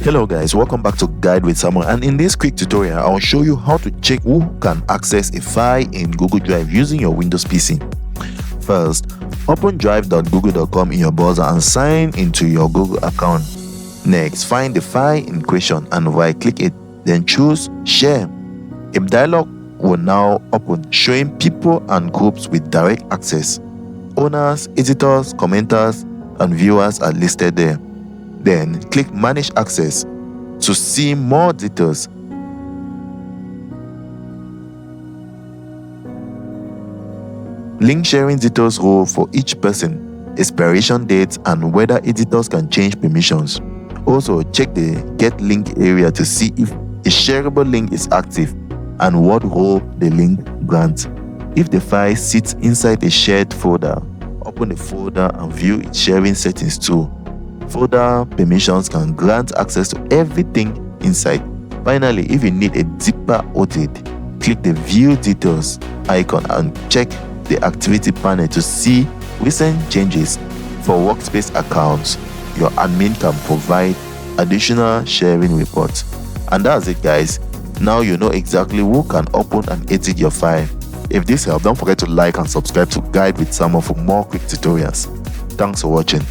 Hello guys, welcome back to Guide with Someone, and in this quick tutorial I'll show you how to check who can access a file in Google Drive using your Windows PC. First, open drive.google.com in your browser and sign into your Google account. Next, find the file in question and right click it, then choose Share. A dialog will now open showing people and groups with direct access. Owners, editors, commenters, and viewers are listed there. Then click Manage Access to see more details. Link sharing details rule for each person, expiration dates, and whether editors can change permissions. Also, check the Get Link area to see if a shareable link is active and what role the link grants. If the file sits inside a shared folder, open the folder and view its sharing settings too. Folder permissions can grant access to everything inside. Finally, if you need a deeper audit, click the View Details icon and check the Activity panel to see recent changes. For workspace accounts, your admin can provide additional sharing reports. And that's it guys. Now you know exactly who can open and edit your file. If this helped, don't forget to like and subscribe to Guide with Someone for more quick tutorials. Thanks for watching.